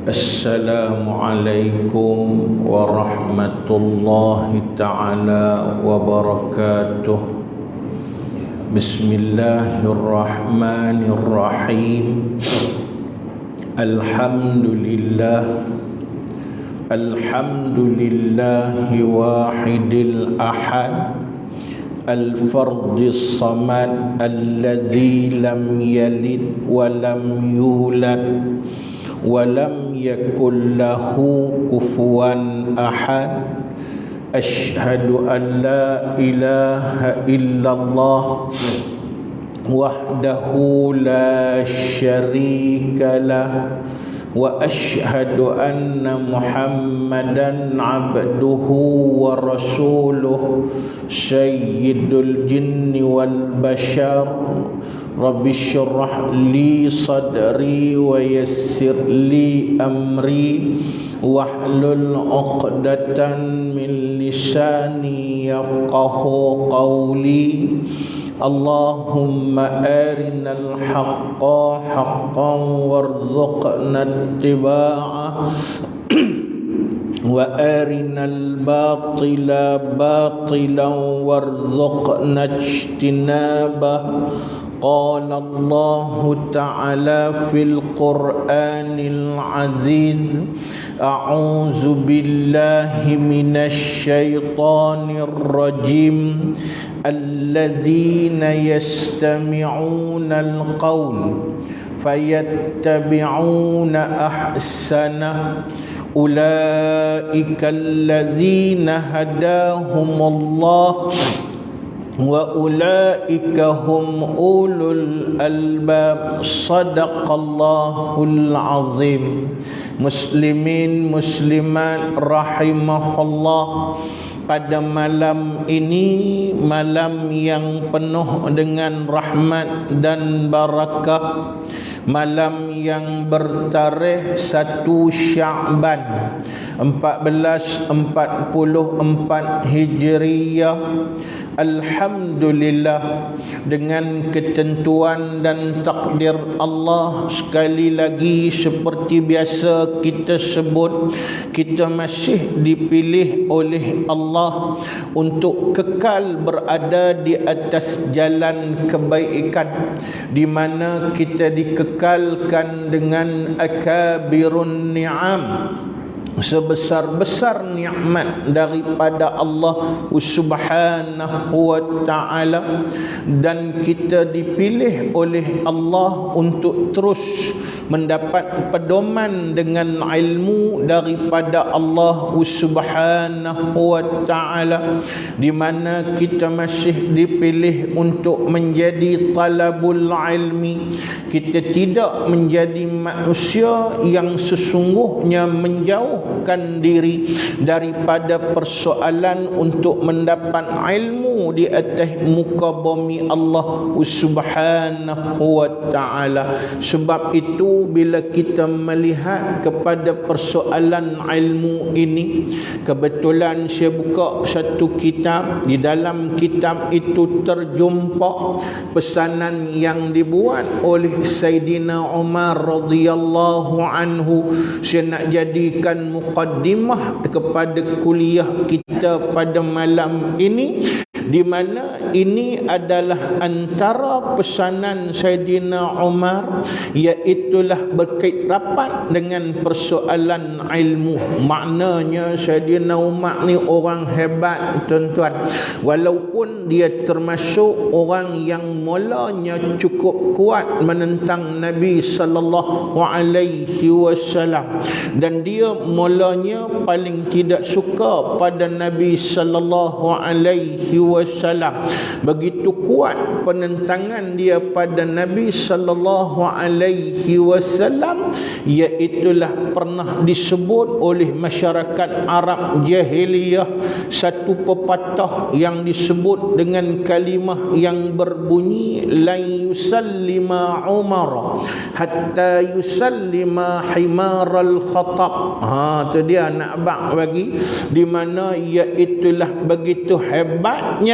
Assalamualaikum warahmatullahi ta'ala wabarakatuh. Bismillahirrahmanirrahim. Alhamdulillahi wahidil ahad, al-fardis samad, alladzi lam yalid wa lam yulad wa lam yakul lahu kufuwan ahad. Asyhadu an la ilaha illallah wahdahu la syarika lah wa asyhadu anna Muhammadan abduhu wa rasuluh sayyidul jinni wal bashar. Rabbi syrah li sadri wa yassir li amri wahlul 'uqdatan min lisani yafqahu qawli. Allahumma arinal haqqa haqqan warzuqna ittiba'ah wa arinal batila batilan warzuqna ijtinabah. Qala Allahu ta'ala fil Qur'anil aziz, a'udzu billahi minasy syaithanir rajim. Alladzina yastami'una al-qawl fayattabi'una ahsana. Ulaika alladzina hadahumullah wa ulaika hum ulul albab. Sadaqallahul azim. Muslimin muslimat rahimahullah, pada malam ini, malam yang penuh dengan rahmat dan barakah, malam yang bertarikh 1 Sya'ban 1444 Hijriyah. Alhamdulillah, dengan ketentuan dan takdir Allah, sekali lagi seperti biasa kita sebut, kita masih dipilih oleh Allah untuk kekal berada di atas jalan kebaikan, di mana kita dikekalkan dengan akabirun ni'am, sebesar-besar nikmat daripada Allah Subhanahu wa ta'ala, dan kita dipilih oleh Allah untuk terus mendapat pedoman dengan ilmu daripada Allah Subhanahu wa ta'ala, di mana kita masih dipilih untuk menjadi talabul ilmi. Kita tidak menjadi manusia yang sesungguhnya menjauh diri daripada persoalan untuk mendapat ilmu di atas muka bumi Allah Subhanahu wa ta'ala. Sebab itu bila kita melihat kepada persoalan ilmu ini, kebetulan saya buka satu kitab. Di dalam kitab itu terjumpa pesanan yang dibuat oleh Sayyidina Umar radhiyallahu anhu. Saya nak jadikan muqaddimah kepada kuliah kita pada malam ini, di mana ini adalah antara pesanan Sayyidina Umar, iaitulah berkait rapat dengan persoalan ilmu. Maknanya Sayyidina Umar ni orang hebat, tuan-tuan. Walaupun dia termasuk orang yang mulanya cukup kuat menentang Nabi sallallahu alaihi wasallam, dan dia mulanya paling tidak suka pada Nabi sallallahu alaihi wasallam. Begitu kuat penentangan dia pada Nabi sallallahu alaihi wasallam, iaitulah pernah disebut oleh masyarakat Arab jahiliyah satu pepatah yang disebut dengan kalimah yang berbunyi la yusallima Umar hatta yusallima himaral khatab. Tu dia nak bak bagi, di mana iaitulah begitu hebatnya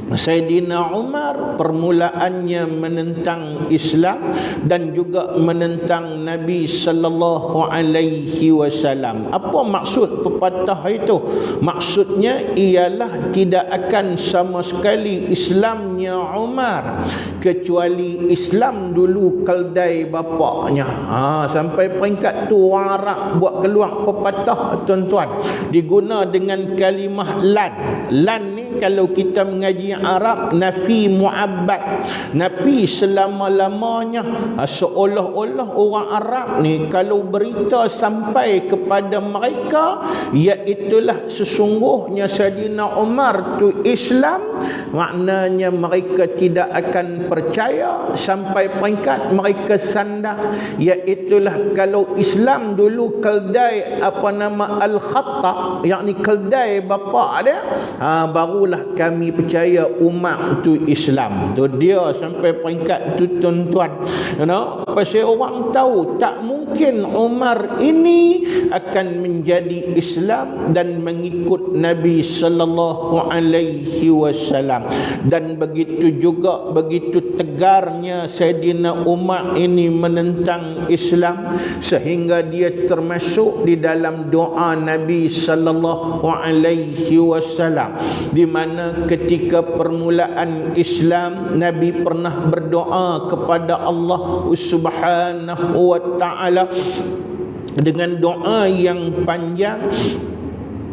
Sayyidina Umar permulaannya menentang Islam dan juga menentang Nabi sallallahu alaihi wasallam. Apa maksud pepatah itu? Maksudnya ialah tidak akan sama sekali Islamnya Umar kecuali Islam dulu keldai bapaknya. Sampai peringkat tu orang Arab buat keluar pepatah, tuan-tuan, diguna dengan kalimah lan. Lan ni kalau kita mengaji Arab, nafi mu'abbad, nafi selama-lamanya. Seolah-olah orang Arab ni kalau berita sampai kepada mereka iaitulah sesungguhnya Sayyidina Umar tu Islam, maknanya mereka tidak akan percaya sampai peringkat mereka sandar iaitulah kalau Islam dulu keldai apa nama al-Khattab, yakni keldai bapa dia, barulah kami percaya umat tu Islam. Tu dia sampai peringkat tu, tuan-tuan. Pasal orang tahu tak mungkin Umar ini akan menjadi Islam dan mengikut Nabi sallallahu alaihi wasallam. Dan begitu juga, begitu tegarnya Sayyidina Umar ini menentang Islam sehingga dia termasuk di dalam doa Nabi sallallahu alaihi wasallam, di mana ketika permulaan Islam Nabi pernah berdoa kepada Allah Subhanahu wa taala dengan doa yang panjang,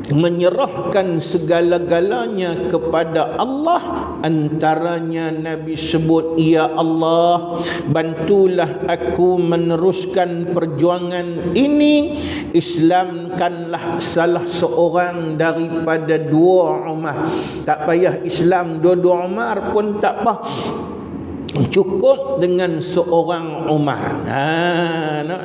menyerahkan segala-galanya kepada Allah. Antaranya Nabi sebut, ya Allah, bantulah aku meneruskan perjuangan ini, Islamkanlah salah seorang daripada dua Umar. Tak payah Islam dua-dua Umar pun tak apa, cukup dengan seorang Umar.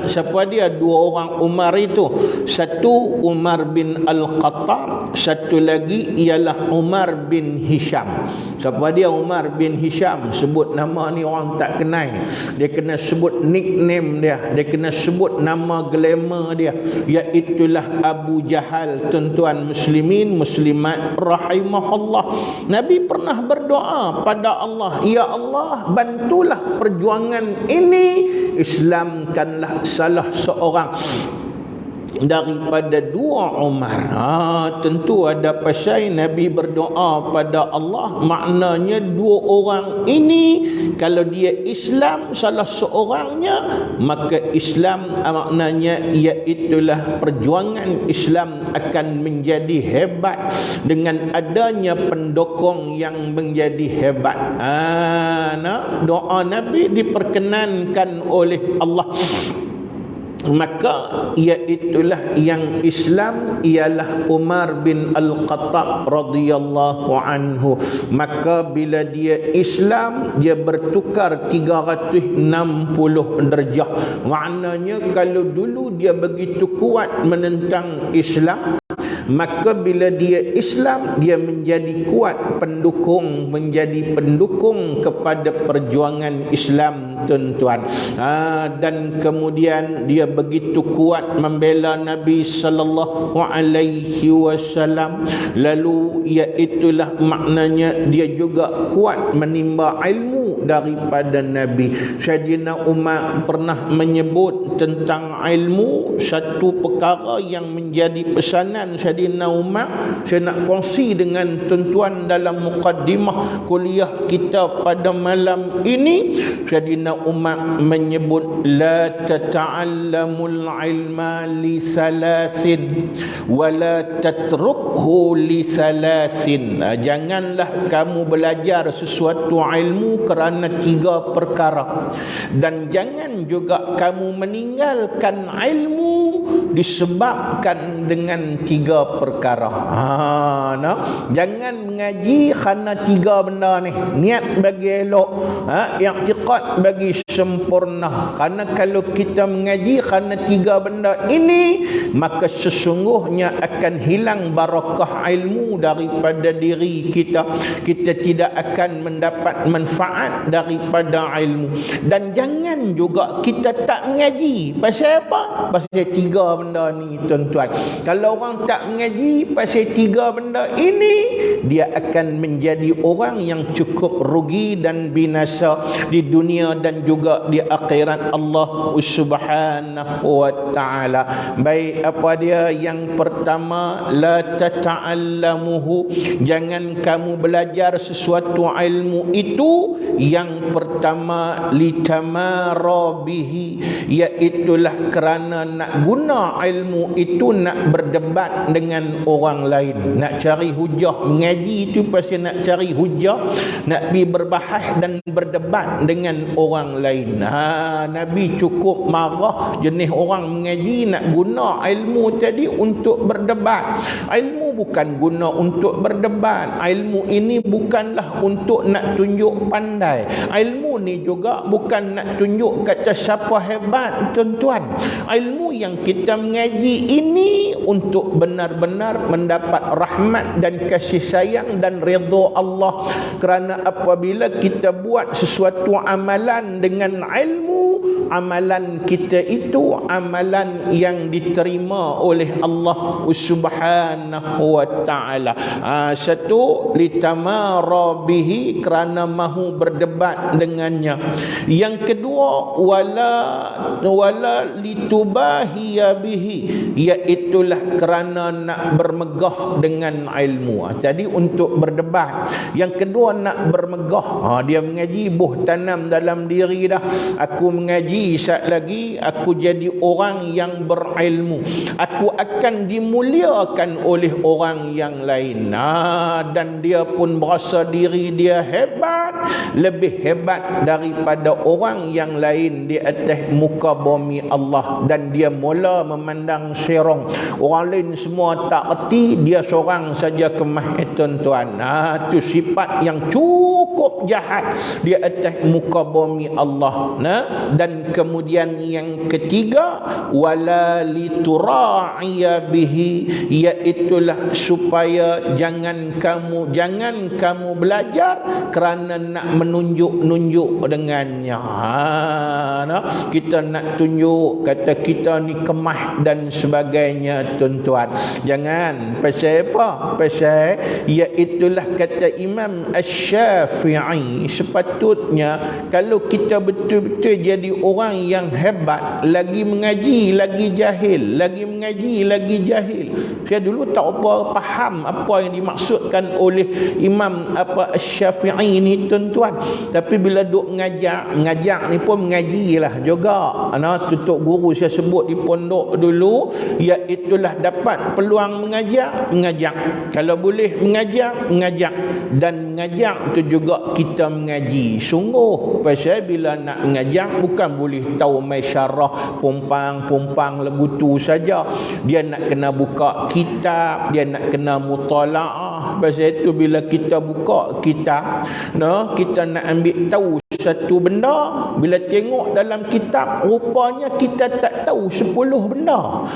Siapa dia dua orang Umar itu? Satu Umar bin Al-Khattab, satu lagi ialah Umar bin Hisham. Siapa dia Umar bin Hisham? Sebut nama ni orang tak kenal. Dia kena sebut nickname dia, dia kena sebut nama glamour dia, iaitulah Abu Jahal. Tuan-tuan muslimin muslimat rahimahullah, Nabi pernah berdoa pada Allah, ya Allah, bantulah perjuangan ini, Islamkanlah salah seorang daripada dua Umar. Tentu ada pasal Nabi berdoa pada Allah, maknanya dua orang ini kalau dia Islam salah seorangnya, maka Islam maknanya iaitulah perjuangan Islam akan menjadi hebat dengan adanya pendukung yang menjadi hebat. Doa Nabi diperkenankan oleh Allah, maka iaitulah yang Islam ialah Umar bin Al-Khattab radhiyallahu anhu. Maka bila dia Islam, dia bertukar 360 darjah. Maknanya kalau dulu dia begitu kuat menentang Islam, maka bila dia Islam, dia menjadi kuat pendukung, menjadi pendukung kepada perjuangan Islam, tuan-tuan. Dan kemudian dia begitu kuat membela Nabi sallallahu alaihi wasallam. Lalu iaitulah maknanya dia juga kuat menimba ilmu daripada Nabi. Sayyidina Umar pernah menyebut tentang ilmu, satu perkara yang menjadi pesanan Sayyidina Umar. Saya nak kongsi dengan tuan-tuan dalam mukaddimah kuliah kita pada malam ini. Sayyidina Umar menyebut, la tata'allamul ilma li salasin wa la tatrukhu li salasin. Janganlah kamu belajar sesuatu ilmu kerana 3 perkara, dan jangan juga kamu meninggalkan ilmu disebabkan dengan 3 perkara. Jangan mengaji kerana 3 benda ni. Niat bagi elok, i'tiqad bagi sempurna. Karena kalau kita mengaji kerana 3 benda ini, maka sesungguhnya akan hilang barakah ilmu daripada diri kita. Kita tidak akan mendapat manfaat daripada ilmu. Dan jangan juga kita tak mengaji. Pasal apa? Pasal 3 benda ni tuan-tuan. Kalau orang tak mengaji pasal 3 benda ini, dia akan menjadi orang yang cukup rugi dan binasa di dunia dan juga di akhirat Allah Subhanahu wa taala. Baik, apa dia? Yang pertama, la tata'allamuhu, jangan kamu belajar sesuatu ilmu itu. Yang pertama, litamara bihi, iaitulah kerana nak guna ilmu itu nak berdebat dengan orang lain, nak cari hujah. Mengaji itu pasal nak cari hujah, nak pergi berbahas dan berdebat dengan orang lain. Nabi cukup marah jenis orang mengaji nak guna ilmu tadi untuk berdebat. Ilmu bukan guna untuk berdebat. Ilmu ini bukanlah untuk nak tunjuk pandai. Ilmu ni juga bukan nak tunjuk kata siapa hebat, tuan-tuan. Ilmu yang kita mengaji ini untuk benar-benar mendapat rahmat dan kasih sayang dan redha Allah. Kerana apabila kita buat sesuatu amalan dengan ilmu, amalan kita itu amalan yang diterima oleh Allah Subhanahu wa taala. Satu, litamara bihi, kerana mahu berdebat dengannya. Yang kedua, wala litubahiya bihi, iaitulah kerana nak bermegah dengan ilmu. Jadi untuk berdebat. Yang kedua, nak bermegah. Dia mengaji buh tanam dalam diri dah. Aku mengaji, sat lagi aku jadi orang yang berilmu, aku akan dimuliakan oleh orang yang lain. Dan dia pun berasa diri dia hebat, lebih hebat daripada orang yang lain di atas muka bumi Allah. Dan dia mula memandang serong, orang lain semua tak erti, dia seorang saja kemah. Tuan-tuan, itu sifat yang cukup jahat di atas muka bumi Allah. Dan kemudian yang ketiga, wala litura'iya bihi, iaitulah supaya jangan kamu belajar kerana nak menunjuk-nunjuk dengannya. Kita nak tunjuk kata kita ni kemah dan sebagainya, tuan-tuan. Jangan. Pasal apa? Pasal iaitulah kata Imam Asy-Syafi'i, sepatutnya kalau kita betul-betul jadi orang yang hebat, lagi mengaji lagi jahil, lagi mengaji lagi jahil. Saya dulu tak faham apa yang dimaksudkan oleh Imam Asy-Syafi'i ni, tuan-tuan. Tapi bila duk ngajak ni pun mengajilah juga. Tutup guru saya sebut di pondok dulu, iaitulah dapat peluang mengajak. Kalau boleh mengajak. Dan mengajak tu juga kita mengaji sungguh. Pasal bila nak mengajak bukan boleh tahu mai syarah pumpang lagu tu saja. Dia nak kena buka kitab, dia nak kena mutalaah. Pasal itu bila kita buka kitab, kita nak ambil tahu satu benda, bila tengok dalam kitab rupanya kita tak tahu 10 benda.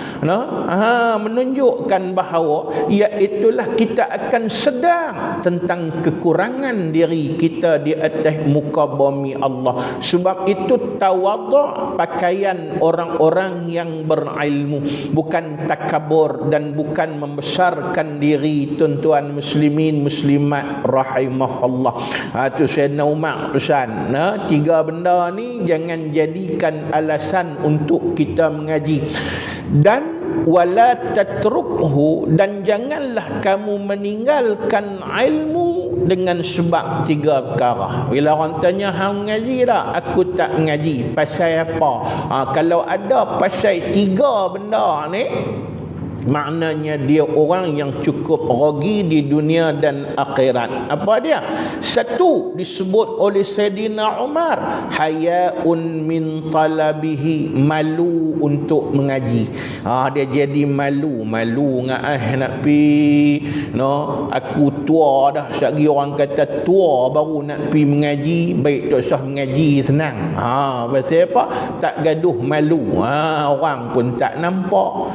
Menunjukkan bahawa iaitulah kita akan sedar tentang kekurangan diri kita di atas muka bumi Allah. Sebab itu tawadhu' pakaian orang-orang yang berilmu, bukan takabur dan bukan membesarkan diri, tuan-tuan muslimin muslimat rahimahullah. Itu Sayyidina Umar pesan, 3 benda ni jangan jadikan alasan untuk kita mengaji. Dan wala tatrukhu, dan janganlah kamu meninggalkan ilmu dengan sebab 3 perkara. Bila orang tanya hang mengaji tak? Aku tak mengaji. Pasal apa? Kalau ada pasal 3 benda ni, maknanya dia orang yang cukup rugi di dunia dan akhirat. Apa dia? Satu, disebut oleh Sayyidina Umar, hayaun min talabihi, malu untuk mengaji. Dia jadi malu nak pi, aku tua dah. Sekali orang kata tua baru nak pi mengaji, baik tak usah mengaji, senang. Pasal apa? Tak gaduh malu. Orang pun tak nampak.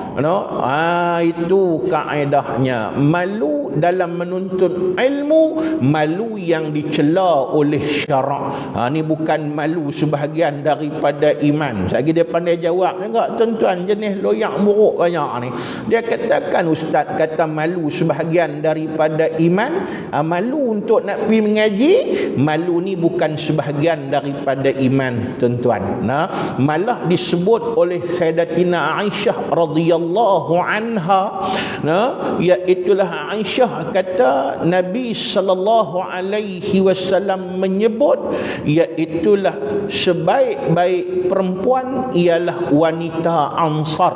Itu kaedahnya. Malu dalam menuntut ilmu, malu yang dicela oleh syarak. Ni bukan malu sebahagian daripada iman. Lagi dia pandai jawab enggak, tuan-tuan, jenis loyak buruk banyak ni. Dia katakan, ustaz kata malu sebahagian daripada iman. Malu untuk nak pergi mengaji, malu ni bukan sebahagian daripada iman, tuan-tuan. Malah disebut oleh Sayyidatina Aisyah radhiyallahu anha, iaitulah Aisyah kata Nabi sallallahu alaihi wasallam menyebut, iaitulah sebaik-baik perempuan ialah wanita Ansar.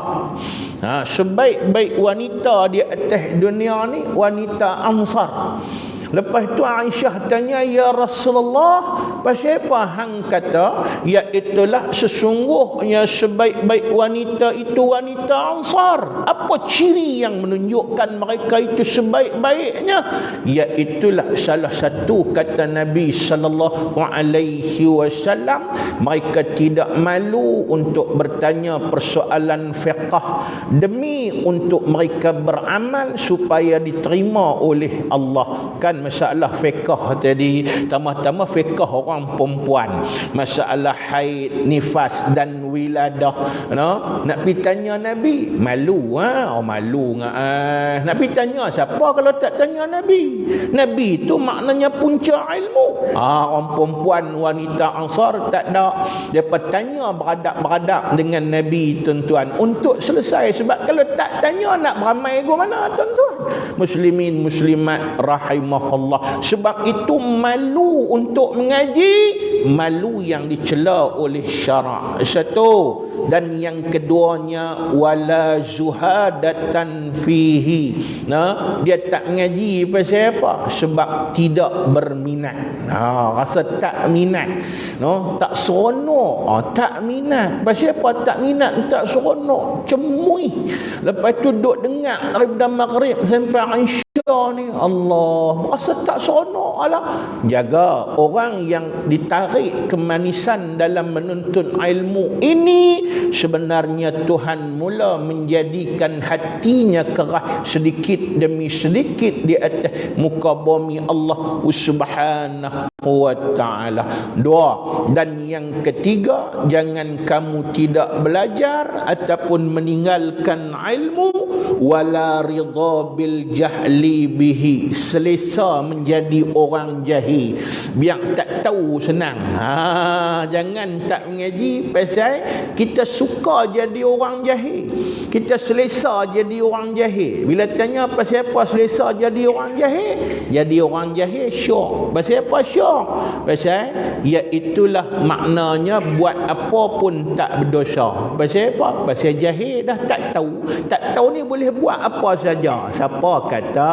Sebaik-baik wanita di atas dunia ni wanita Ansar. Lepas tu Aisyah tanya, ya Rasulullah, pasal apa hang kata iaitulah sesungguhnya sebaik-baik wanita itu wanita Ansar? Apa ciri yang menunjukkan mereka itu sebaik-baiknya? Iaitulah salah satu kata Nabi sallallahu alaihi wasallam, mereka tidak malu untuk bertanya persoalan fiqh demi untuk mereka beramal supaya diterima oleh Allah. Kan masalah fiqh tadi, tambah-tambah fiqh orang perempuan, masalah haid, nifas dan wiladah. Nak pergi tanya Nabi, malu. Malu nak pergi tanya siapa kalau tak tanya Nabi? Nabi tu maknanya punca ilmu. Orang perempuan wanita Ansar tak ada, dia tanya beradab-beradab dengan Nabi, tuan-tuan, untuk selesai. Sebab kalau tak tanya nak beramai ke mana, tuan-tuan? Muslimin muslimat rahimahullah. Sebab itu malu untuk mengaji, malu yang dicela oleh syarak. Satu. Dan yang keduanya, wala zuhadatan fihi. Dia tak mengaji pasal apa? Sebab tidak berminat. Rasa tak minat. Tak seronok. Tak minat. Pasal apa tak minat, tak seronok? Cemui. Lepas tu duduk dengar daripada maghrib sampai Aisyah ni, Allah, rasa tak seronok. Jaga orang yang ditarik kemanisan dalam menuntut ilmu ini, sebenarnya Tuhan mula menjadikan hatinya kerah sedikit demi sedikit di atas muka bumi Allah subhanahu wa ta'ala. Dua. Dan yang ketiga, jangan kamu tidak belajar ataupun meninggalkan ilmu, wala ridha bil jahli bihi, selesa menjadi orang jahil. Biar tak tahu senang. Jangan tak mengaji pasal kita suka jadi orang jahil, kita selesa jadi orang jahil. Bila tanya pasal apa selesa jadi orang jahil, jadi orang jahil syok. Pasal apa syok? Pasal iaitulah maknanya buat apa pun tak berdosa. Pasal apa? Pasal jahil dah tak tahu. Tak tahu ni boleh buat apa saja. Siapa kata?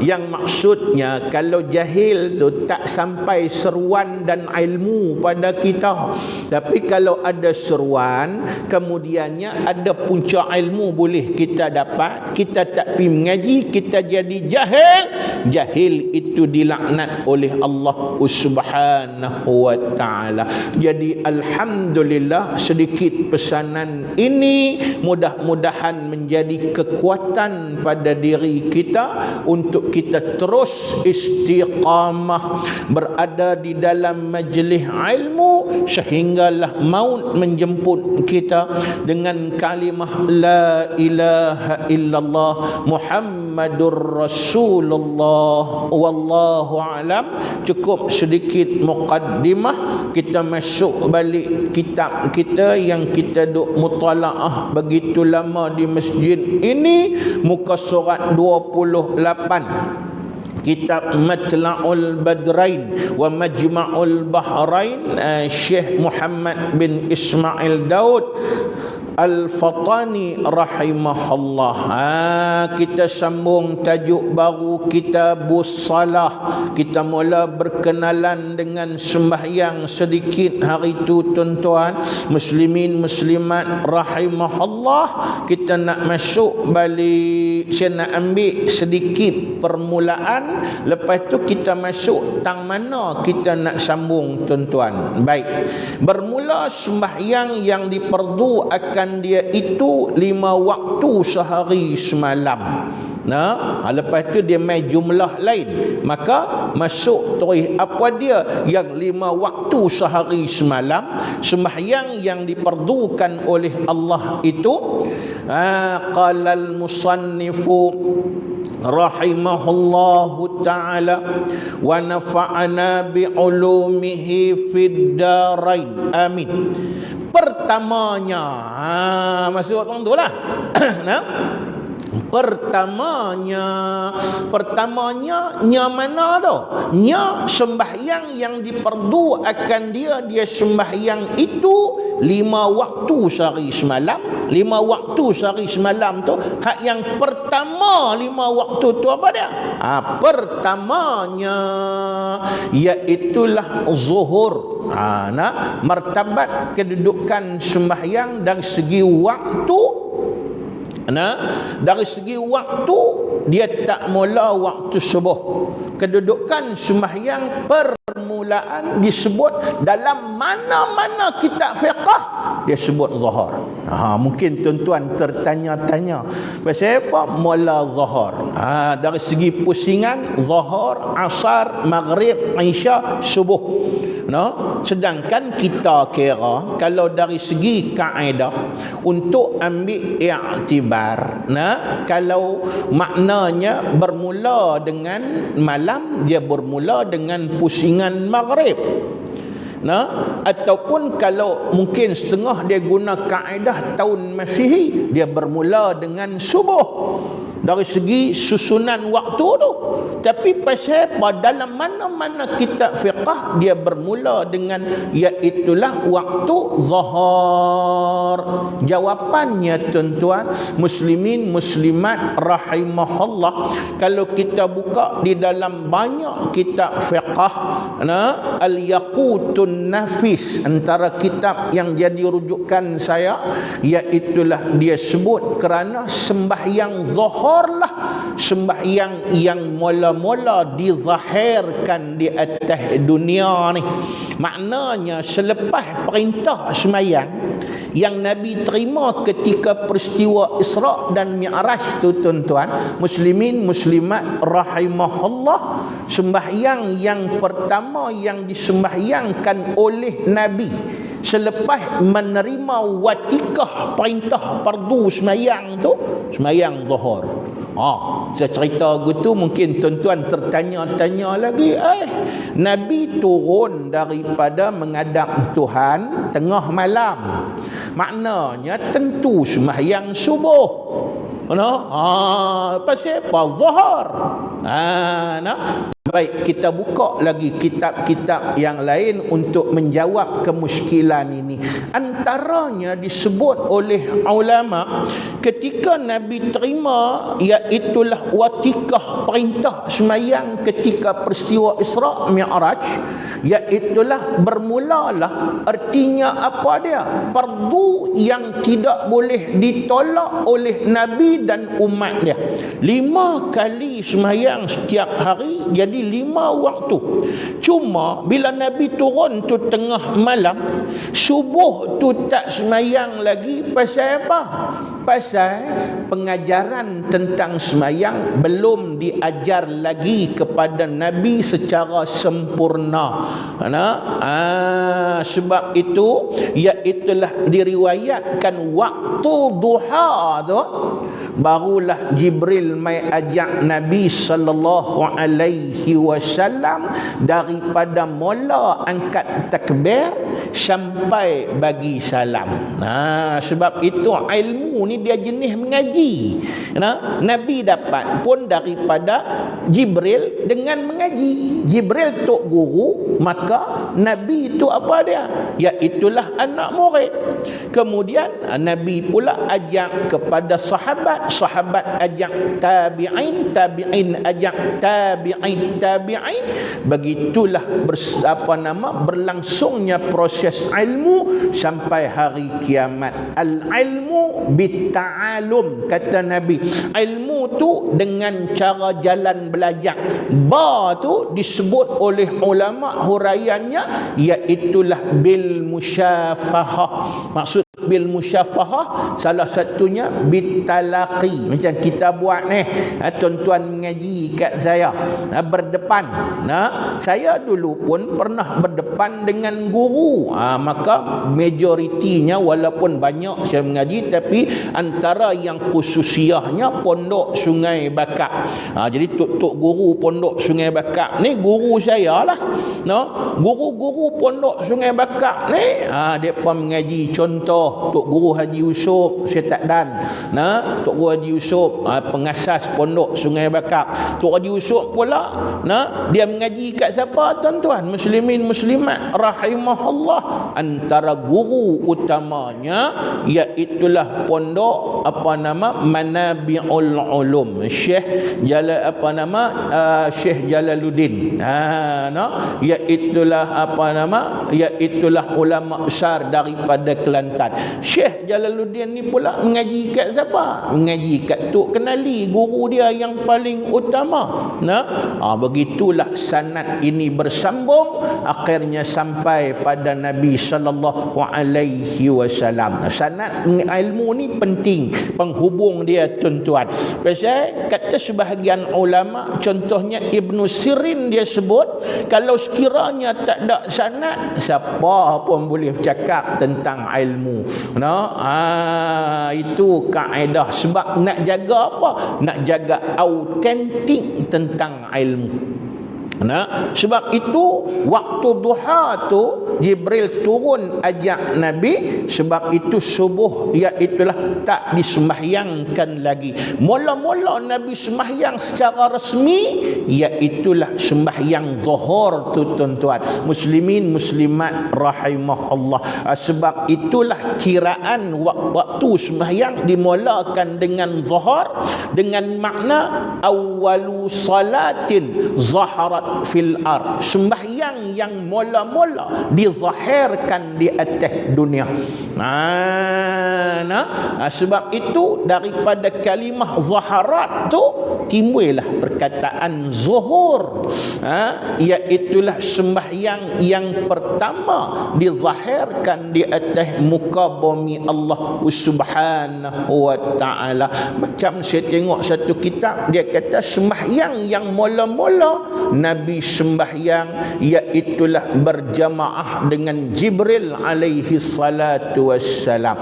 Yang maksudnya kalau jahil tu tak sampai seruan dan ilmu pada kita. Tapi kalau ada seruan, kemudiannya ada punca ilmu boleh kita dapat, kita tak pergi mengaji, kita jadi jahil. Jahil itu dilaknat oleh Allah subhanahu wa ta'ala. Jadi alhamdulillah, sedikit pesanan ini mudah-mudahan menjadi kekuatan pada diri kita untuk kita terus istiqamah berada di dalam majlis ilmu sehinggalah maut menjemput kita dengan kalimah la ilaha illallah Muhammadur Rasulullah. Wallahu alam. Cukup sedikit muqaddimah, kita masuk balik kitab kita yang kita duk mutalaah begitu lama di masjid ini, muka surat 28, kitab Matla'ul Badrain wa Majma'ul Bahrain, Syekh Muhammad bin Ismail Daud Al-Fatani rahimahullah. Kita sambung tajuk baru, Kitabus Salah. Kita mula berkenalan dengan sembahyang sedikit hari itu, tuan-tuan muslimin muslimat rahimahullah. Kita nak masuk balik, saya nak ambil sedikit permulaan, lepas tu kita masuk tang mana kita nak sambung, tuan-tuan. Baik, bermula sembahyang yang diperdu akan akan dia itu 5 waktu sehari semalam. Lepas tu dia main jumlah lain, maka masuk terus apa dia yang 5 waktu sehari semalam sembahyang yang diperdukan oleh Allah itu. Qala al-musannifu rahimahullahu ta'ala wa nafa'ana bi'ulumihi fid darain amin. Pertamanya, masuk orang tu lah. Pertamanya nya mana tu? Nya sembahyang yang diperdu akan dia sembahyang itu 5 waktu sehari semalam. 5 waktu sehari semalam tu, hak yang pertama 5 waktu tu apa dia? Pertamanya iaitulah zuhur. Martabat kedudukan sembahyang dari segi waktu. Dari segi waktu dia tak mula waktu subuh. Kedudukan sembahyang permulaan disebut dalam mana-mana kitab fiqh dia sebut zuhur. Mungkin tuan-tuan tertanya-tanya pasal apa mula zuhur. Dari segi pusingan zuhur, asar, maghrib, isya, subuh. Sedangkan kita kira kalau dari segi kaedah untuk ambil i'tibar, kalau maknanya bermula dengan malam, dia bermula dengan pusingan maghrib. Ataupun kalau mungkin setengah dia guna kaedah tahun Masihi, dia bermula dengan subuh. Dari segi susunan waktu tu. Tapi pasal apa dalam mana-mana kitab fiqh dia bermula dengan iaitulah waktu zuhur. Jawapannya tuan-tuan muslimin muslimat rahimahullah, kalau kita buka di dalam banyak kitab fiqh, Al-Yaqutun Nafis antara kitab yang jadi rujukan saya, iaitulah dia sebut kerana sembahyang zuhur lah sembahyang yang mula-mula dizahirkan di atas dunia ni. Maknanya selepas perintah sembahyang yang Nabi terima ketika peristiwa Isra' dan Mi'raj tu tuan-tuan muslimin muslimat rahimahullah, sembahyang yang pertama yang disembahyangkan oleh Nabi selepas menerima watikah perintah fardu sembahyang tu, sembahyang zuhur. Saya cerita gitu mungkin tuan-tuan tertanya-tanya lagi, Nabi turun daripada menghadap Tuhan tengah malam, maknanya tentu sembahyang subuh. Pasal apa? Zuhur. Baik, kita buka lagi kitab-kitab yang lain untuk menjawab kemuskilan ini. Antaranya disebut oleh ulama ketika Nabi terima iaitulah watikah perintah sembahyang ketika peristiwa Isra' Mi'raj, iaitulah bermulalah, artinya apa dia? Fardu yang tidak boleh ditolak oleh Nabi dan umat dia. 5 kali sembahyang setiap hari, jadi 5 waktu. Cuma bila Nabi turun tu tengah malam, subuh tu tak sembahyang lagi. Pasal apa? Pasal pengajaran tentang sembahyang belum diajar lagi kepada Nabi secara sempurna. Sebab itu iaitulah diriwayatkan waktu duha tu barulah Jibril mai ajak Nabi sallallahu alaihi wasallam daripada mula angkat takbir sampai bagi salam. Sebab itu ilmu ni dia jenis mengaji. Nabi dapat pun daripada Jibril dengan mengaji. Jibril tok guru, maka Nabi itu apa dia? Iaitulah anak murid. Kemudian Nabi pula ajak kepada sahabat, sahabat ajak tabi'in, tabi'in ajak tabi'in, tabi'in. Begitulah berlangsungnya proses ilmu sampai hari kiamat. Al-ilmu bitta'alum, kata Nabi. Ilmu tu dengan cara jalan belajar. Ba tu disebut oleh ulama huraiannya iaitulah bil musyafahah. Maksud bil musyafahah, salah satunya bitalaqi. Macam kita buat ni, tuan-tuan mengaji kat saya, berdepan. Saya dulu pun pernah berdepan dengan guru. Maka majoritinya, walaupun banyak saya mengaji, tapi antara yang khususiahnya Pondok Sungai Bakar. Jadi tok guru Pondok Sungai Bakar ni guru saya lah. Guru-guru Pondok Sungai Bakar ni, mereka mengaji. Contoh Tok Guru Haji Yusof Syaitan, Tok Guru Haji Yusof, pengasas Pondok Sungai Bakar. Tok Haji Yusof pula, dia mengaji kat siapa tuan-tuan? Muslimin muslimat rahimahullah. Antara guru utamanya iaitulah Pondok Manabi'ul Ulum, Syekh Syekh Jalaluddin. Iaitulah ulama besar daripada Kelantan. Syekh Jalaluddin ni pula mengaji kat siapa? Mengaji kat Tok Kenali, guru dia yang paling utama. Begitulah sanad ini bersambung, akhirnya sampai pada Nabi sallallahu alaihi wasallam. Sanad ilmu ni penting, penghubung dia tuan-tuan. Pasal kata sebahagian ulama, contohnya Ibnu Sirin, dia sebut kalau sekiranya tak ada sanad, siapa pun boleh cakap tentang ilmu. Itu kaedah. Sebab nak jaga apa? Nak jaga autentik tentang ilmu. Sebab itu waktu duha tu Jibril turun ajak Nabi. Sebab itu subuh iaitulah tak disembahyangkan lagi. Mula-mula Nabi sembahyang secara resmi iaitulah sembahyang zuhur tu tuan-tuan. Muslimin muslimat rahimahullah. Sebab itulah kiraan waktu sembahyang dimulakan dengan zuhur, dengan makna awwalu salatin zaharat fil ard, sembahyang yang mula-mula dizahirkan di atas dunia. Sebab itu daripada kalimah zaharat tu timbullah perkataan zuhur. Iaitulah sembahyang yang pertama dizahirkan di atas muka bumi Allah Subhanahu wa taala. Macam saya tengok satu kitab, dia kata sembahyang yang mula-mula Nabi sembahyang iaitulah berjamaah dengan Jibril alaihi salatu wassalam.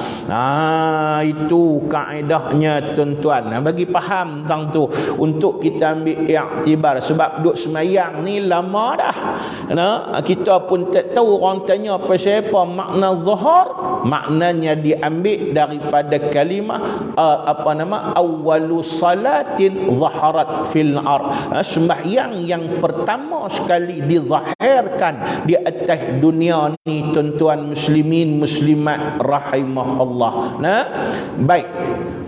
Itu kaedahnya tuan-tuan. Bagi faham tentang tu, untuk kita ambil iktibar. Sebab duk semayang ni lama dah. Kita pun tak tahu. Orang tanya pasal apa makna zuhur, maknanya diambil daripada kalimah awwalu salatin zaharat fil ard, sembahyang yang pertama sekali dizahirkan di atas dunia ni tuan-tuan muslimin muslimat rahimahullah. Baik,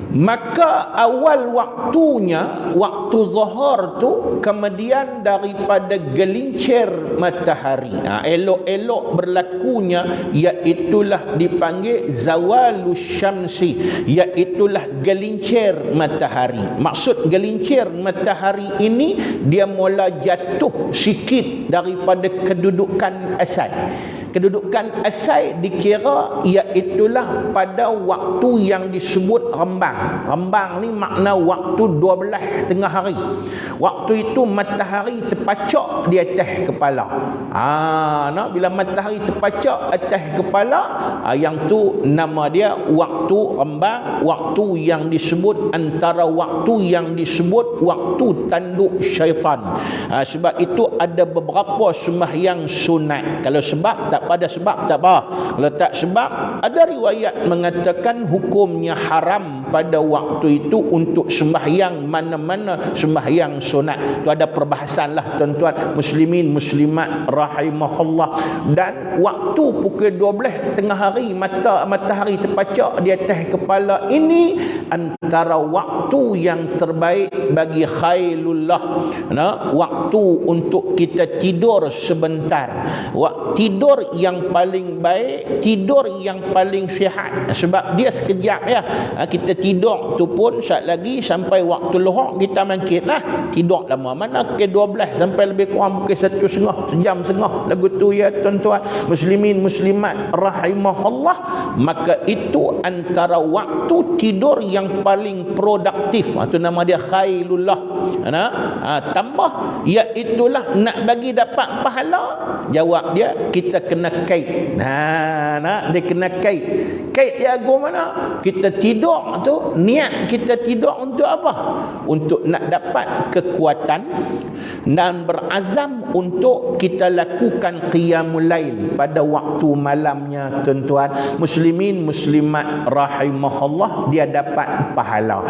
maka awal waktunya, waktu zuhur tu, kemudian daripada gelincir matahari, elok-elok berlakunya, iaitulah dipanggil zawalus syamsi, iaitulah gelincir matahari. Maksud gelincir matahari ini, dia mula jatuh sikit daripada kedudukan asal. Kedudukan asal dikira iaitulah pada waktu yang disebut rembang. Rembang ni makna waktu 12 tengah hari. Waktu itu matahari terpacak di atas kepala. Bila matahari terpacak atas kepala, yang tu nama dia waktu rembang, waktu yang disebut antara waktu yang disebut waktu tanduk syaitan. Sebab itu ada beberapa sembahyang sunat. Kalau sebab tak pada sebab tak apa. Kalau tak sebab, ada riwayat mengatakan hukumnya haram pada waktu itu untuk sembahyang mana-mana sembahyang sunat. Itu ada perbahasan lah tuan-tuan muslimin muslimat rahimahullah. Dan waktu pukul 12 tengah hari, matahari terpacak di atas kepala ini antara waktu yang terbaik bagi khailullah. Waktu untuk kita tidur sebentar. Tidur tidur yang paling baik, tidur yang paling sihat. Sebab dia sekejap ya. Kita tidur tu pun saat lagi sampai waktu lohak kita bangkit lah. Tidur lama mana ke 12 sampai lebih kurang ke 1.5 sejam setengah lagu tu ya tuan-tuan muslimin muslimat rahimahullah. Maka itu antara waktu tidur yang paling produktif. Itu nama dia khailullah. Tambah iaitulah nak bagi dapat pahala. Jawab dia kita kena kait. Dia kena kait. Kait dia agung mana? Kita tidur tu, niat kita tidur untuk apa? Untuk nak dapat kekuatan dan berazam untuk kita lakukan qiyamul lail pada waktu malamnya tuan-tuan muslimin muslimat rahimahullah, dia dapat pahala.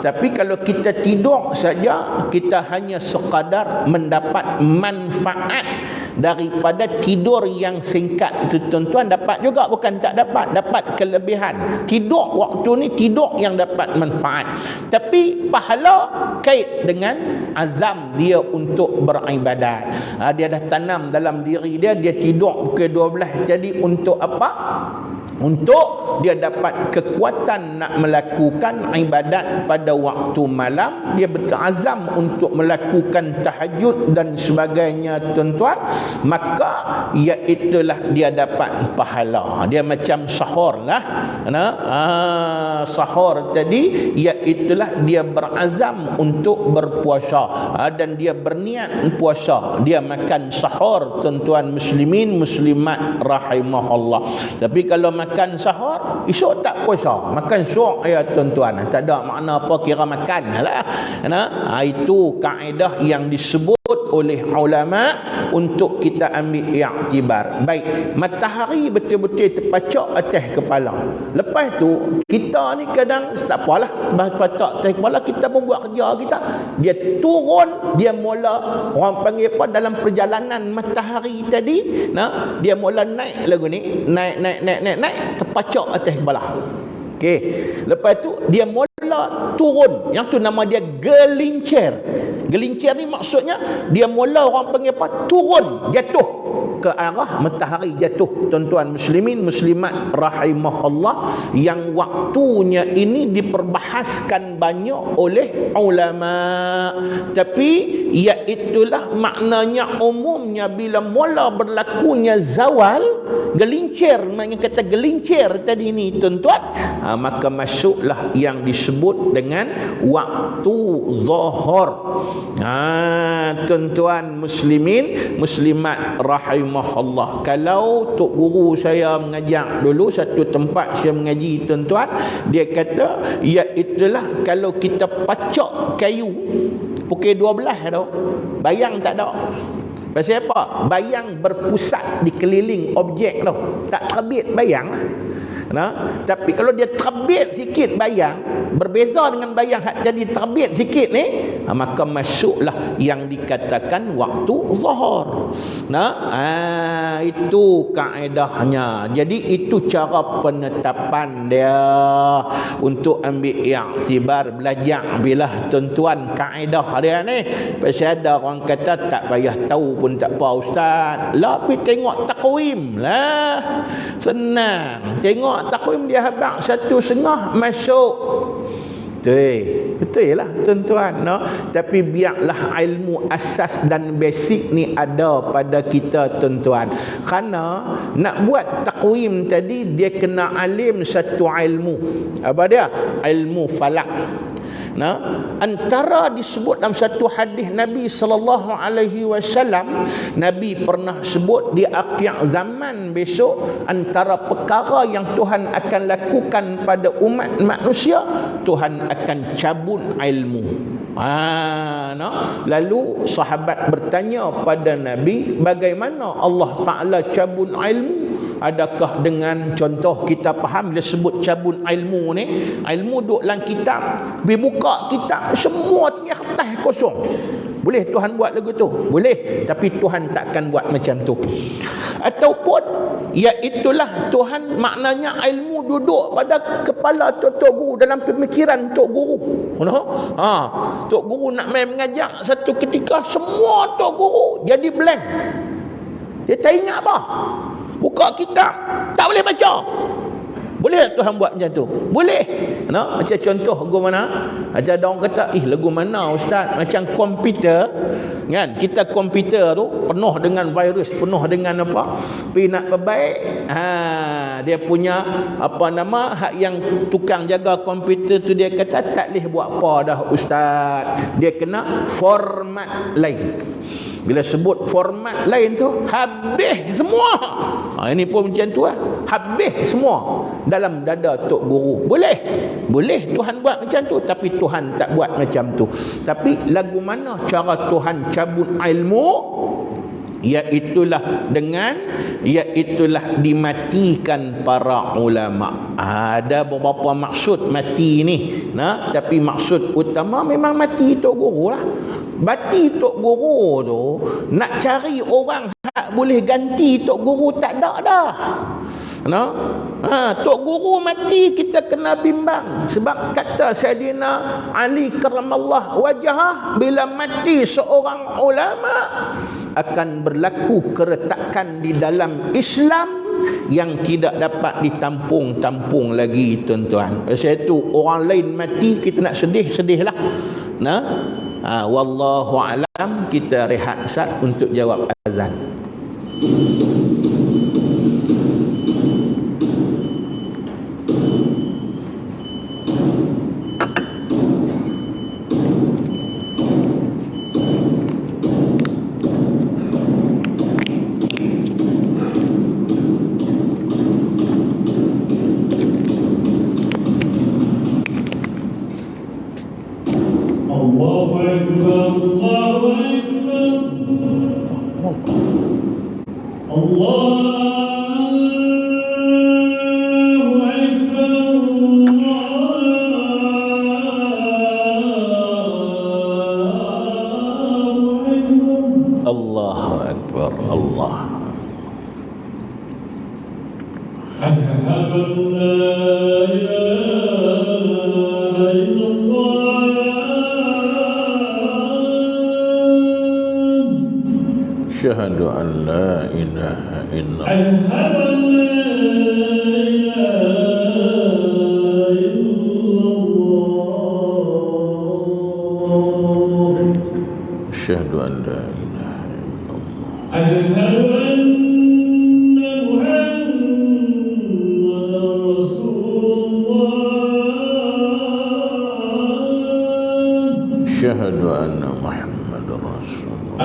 Tapi kalau kita tidur saja, kita hanya sekadar mendapat manfaat daripada tidur yang singkat tu tuan-tuan, dapat juga, bukan tak dapat kelebihan. Tidur waktu ni tidur yang dapat manfaat, tapi pahala kait dengan azam dia untuk beribadat. Dia dah tanam dalam diri dia tidur pukul 12. Jadi untuk apa? Untuk dia dapat kekuatan nak melakukan ibadat pada waktu malam. Dia berazam untuk melakukan tahajud dan sebagainya tuan-tuan, maka iaitulah dia dapat pahala. Dia macam sahur lah. Sahur tadi iaitulah dia berazam untuk berpuasa, dan dia berniat puasa. Dia makan sahur tuan-tuan muslimin muslimat rahimahullah. Tapi kalau makan sahur, esok tak puasa, makan syok ya tuan-tuan, tak ada makna apa, kira makan lah. Itu kaedah yang disebut oleh ulama untuk kita ambil iktibar. Baik, matahari betul-betul terpacak atas kepala. Lepas tu kita ni kadang tak apalah, terpacak atas kepala, kita pun buat kerja kita. Dia turun, dia mula orang panggil apa, dalam perjalanan matahari tadi, dia mula naik lagu ni, naik terpacak atas kepala. Okey. Lepas tu dia mula turun. Yang tu nama dia gelincir. Gelincir ni maksudnya dia mula orang panggil apa? Turun, jatuh ke arah matahari jatuh. Tuan-tuan muslimin muslimat rahimahullah, yang waktunya ini diperbahaskan banyak oleh ulama. Tapi iaitulah maknanya umumnya bila mula berlakunya zawal, gelincir, maknanya kata gelincir tadi ni tuan-tuan, maka masuklah yang disebut dengan waktu zuhur. Tuan-tuan muslimin muslimat rahimahullah, kalau tok guru saya mengajak dulu satu tempat saya mengaji tuan-tuan, dia kata iaitulah kalau kita pacak kayu pukul 12 tu, bayang tak ada. Pasal apa? Bayang berpusat di keliling objek tu, tak terbit bayang. Tapi kalau dia terbit sikit bayang, berbeza dengan bayang jadi terbit sikit ni, maka masuklah yang dikatakan waktu zuhur. Itu kaedahnya. Jadi itu cara penetapan dia untuk ambil iktibar, belajar bilah tuan-tuan kaedah dia ni. Pasal ada orang kata tak payah tahu pun tak apa ustaz. Lah pergi tengok takwim lah. Senang. Tengok takwim dia habaq 1.5 masuk. Betul lah tuan-tuan, tapi biarlah ilmu asas dan basic ni ada pada kita tuan-tuan. Kerana nak buat takwim tadi dia kena alim satu ilmu. Apa dia? Ilmu falak. Antara disebut dalam satu hadis Nabi sallallahu alaihi wasallam, Nabi pernah sebut di akhir zaman besok antara perkara yang Tuhan akan lakukan pada umat manusia, Tuhan akan cabut ilmu. Lalu sahabat bertanya pada Nabi, bagaimana Allah Ta'ala cabut ilmu? Adakah dengan contoh kita faham bila sebut cabut ilmu ni, ilmu duduk dalam kitab, dibuka kitab semua tinggal kertas kosong. Boleh Tuhan buat lagu tu? Boleh, tapi Tuhan takkan buat macam tu. Ataupun iaitulah Tuhan maknanya ilmu duduk pada kepala tok guru, dalam pemikiran tok guru. Tok guru nak main mengajak satu ketika semua tok guru jadi blank. Dia tak ingat apa. Buka kitab, tak boleh baca. Boleh tak Tuhan buat macam tu? Boleh. No? Macam contoh lagu mana? Macam ada orang kata, lagu mana ustaz? Macam komputer, kan? Kita komputer tu penuh dengan virus, penuh dengan apa? Pergi nak perbaik, dia punya apa nama, hak yang tukang jaga komputer tu dia kata tak boleh buat apa dah ustaz. Dia kena format lain. Bila sebut format lain tu, habis semua. Ini pun macam tu lah. Habis semua dalam dada Tok Guru. Boleh. Boleh Tuhan buat macam tu. Tapi Tuhan tak buat macam tu. Tapi lagu mana cara Tuhan cabut ilmu? Iaitulah dimatikan para ulama. Ada beberapa maksud mati ni. Tapi maksud utama memang mati Tok Guru lah. Mati Tok Guru tu, nak cari orang hak boleh ganti Tok Guru tak ada dah. Tok Guru mati kita kena bimbang. Sebab kata Sayyidina Ali karamallahu wajhah, bila mati seorang ulama akan berlaku keretakan di dalam Islam yang tidak dapat ditampung-tampung lagi, tuan-tuan. Sebab itu orang lain mati kita nak sedih-sedihlah. Wallahu alam. Kita rehat sat untuk jawab azan. Asyhadu an la ilaha illallah. Asyhadu an la ilaha illallah. Asyhadu anna Muhammadan Rasulullah. Asyhadu anna Muhammadan Rasulullah.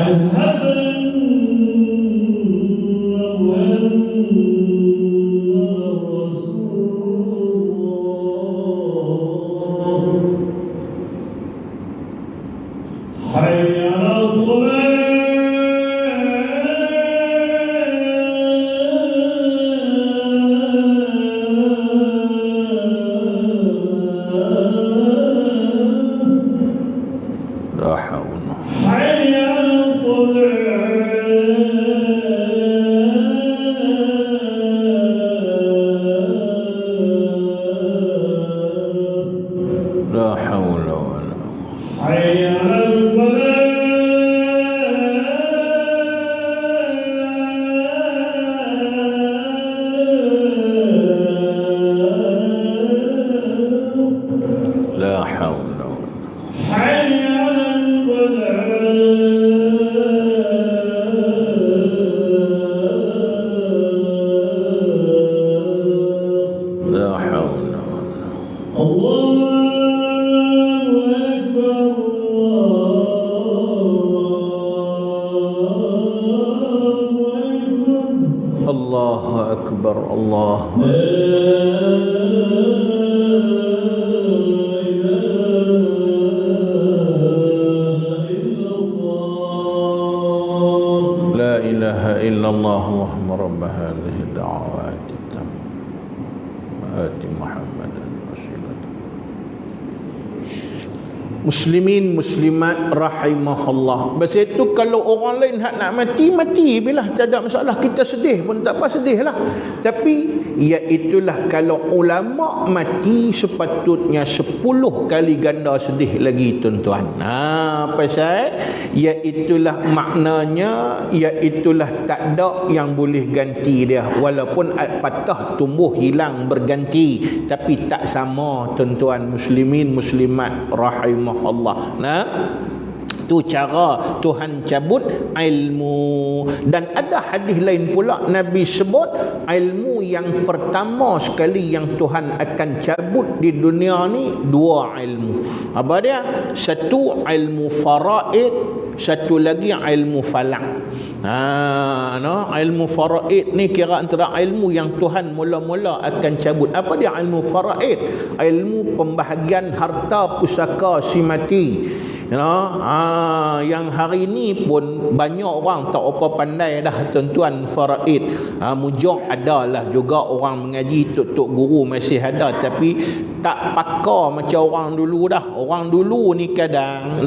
Muslimin muslimat rahimahullah. Sebab itu kalau orang lain nak mati, mati bila tak ada masalah. Kita sedih pun tak apa, sedih lah. Tapi iaitulah kalau ulama mati sepatutnya 10 kali ganda sedih lagi tuan-tuan. Pasal iaitulah maknanya, iaitulah tak ada yang boleh ganti dia. Walaupun patah tumbuh hilang berganti, tapi tak sama tuan-tuan muslimin muslimat rahimahullah. Tu cara Tuhan cabut ilmu. Dan ada hadis lain pula Nabi sebut ilmu yang pertama sekali yang Tuhan akan cabut di dunia ni 2 ilmu. Apa dia? Satu ilmu faraid, satu lagi ilmu falak. Ilmu faraid ni kira antara ilmu yang Tuhan mula-mula akan cabut. Apa dia ilmu faraid? Ilmu pembahagian harta pusaka si mati. Yang hari ni pun banyak orang tak apa pandai dah tuan-tuan faraid. Mujur adalah juga orang mengaji, tok-tok guru masih ada, tapi tak pakar macam orang dulu dah. Orang dulu ni kadang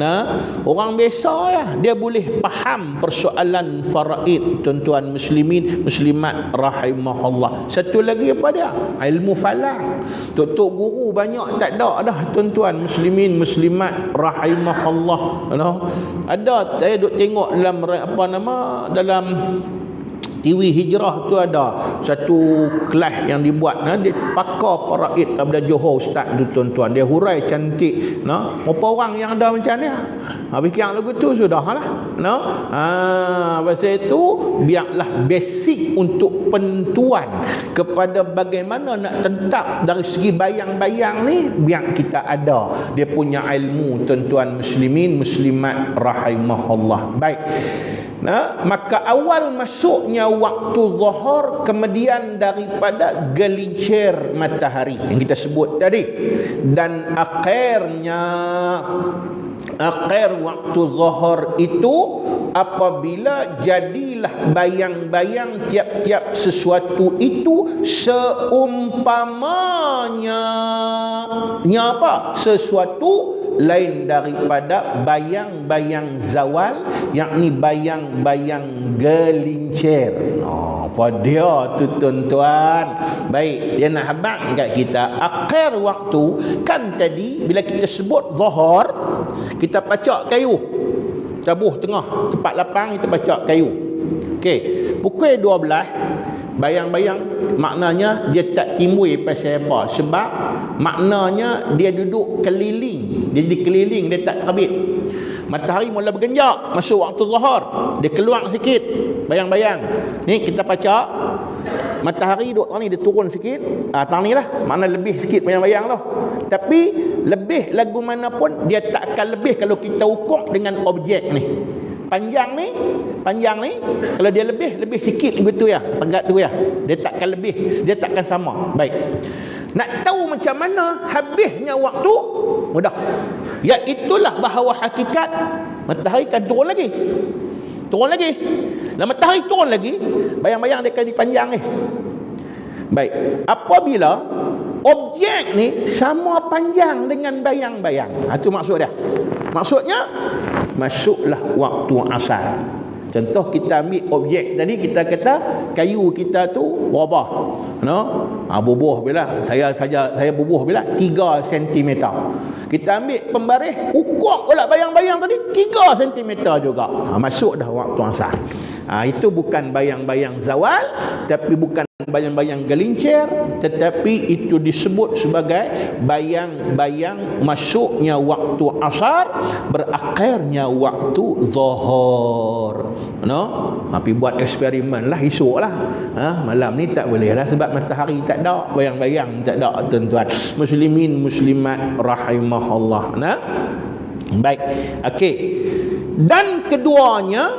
orang biasa ya, dia boleh faham persoalan faraid tuan-tuan muslimin muslimat rahimahullah. Satu lagi apa dia? Ilmu falak. Tok-tok guru banyak tak ada dah tuan-tuan muslimin muslimat rahimahullah. Ada saya duk tengok dalam TV Hijrah tu ada satu kelas yang dibuat, dia pakar faraid daripada Johor ustaz tu tuan-tuan. Dia hurai cantik, berapa orang yang ada macam ni. Habis yang lagu tu sudahlah. Pasal itu biarlah basic untuk penentuan kepada bagaimana nak tentap dari segi bayang-bayang ni, biar kita ada dia punya ilmu tuan-tuan muslimin muslimat rahimahullah. Baik. Maka awal masuknya waktu zuhur, kemudian daripada gelincir matahari yang kita sebut tadi, dan akhir waktu zuhur itu apabila jadilah bayang-bayang tiap-tiap sesuatu itu seumpamanya apa? Sesuatu lain daripada bayang-bayang zawal, yakni bayang-bayang gelincir. Apa dia tu tuan-tuan? Baik, dia nak habaq kat kita akhir waktu. Kan tadi bila kita sebut zuhur, kita pacak kayu, tabuh tengah tempat lapang, kita pacak kayu. Okey, pukul 12 bayang-bayang, maknanya dia tak timbul pasal apa? Sebab maknanya dia duduk keliling. Dia jadi keliling, dia tak terbit. Matahari mula bergenjak masuk waktu zuhur, dia keluar sikit bayang-bayang. Ni kita baca matahari duduk ni, dia turun sikit. Tang ni lah, makna lebih sikit bayang-bayang tu. Tapi lebih lagu mana pun dia tak akan lebih kalau kita ukur dengan objek ni. Panjang ni kalau dia lebih sikit begitu ya, tegak tu ya, dia takkan lebih, dia takkan sama. Baik, nak tahu macam mana habisnya waktu, mudah. Ya itulah bahawa hakikat matahari kan turun lagi. Dan matahari turun lagi, bayang-bayang dia akan dipanjang ni. Baik, apabila objek ni sama panjang dengan bayang-bayang, itu maksud dia. Maksudnya masuklah waktu asar. Contoh kita ambil objek tadi, kita kata kayu kita tu berapa? Bubuh bila saya bubuh bila 3 cm. Kita ambil pembaris, ukur pula bayang-bayang tadi 3 cm juga. Masuk dah waktu asar. Itu bukan bayang-bayang zawal, tapi bukan bayang-bayang gelincir, tetapi itu disebut sebagai bayang-bayang masuknya waktu asar, berakhirnya waktu zuhur. Tapi buat eksperimen lah esok lah. Malam ni tak boleh lah sebab matahari tak ada, bayang-bayang tak ada tuan-tuan muslimin muslimat rahimahullah. Baik, okey. Dan keduanya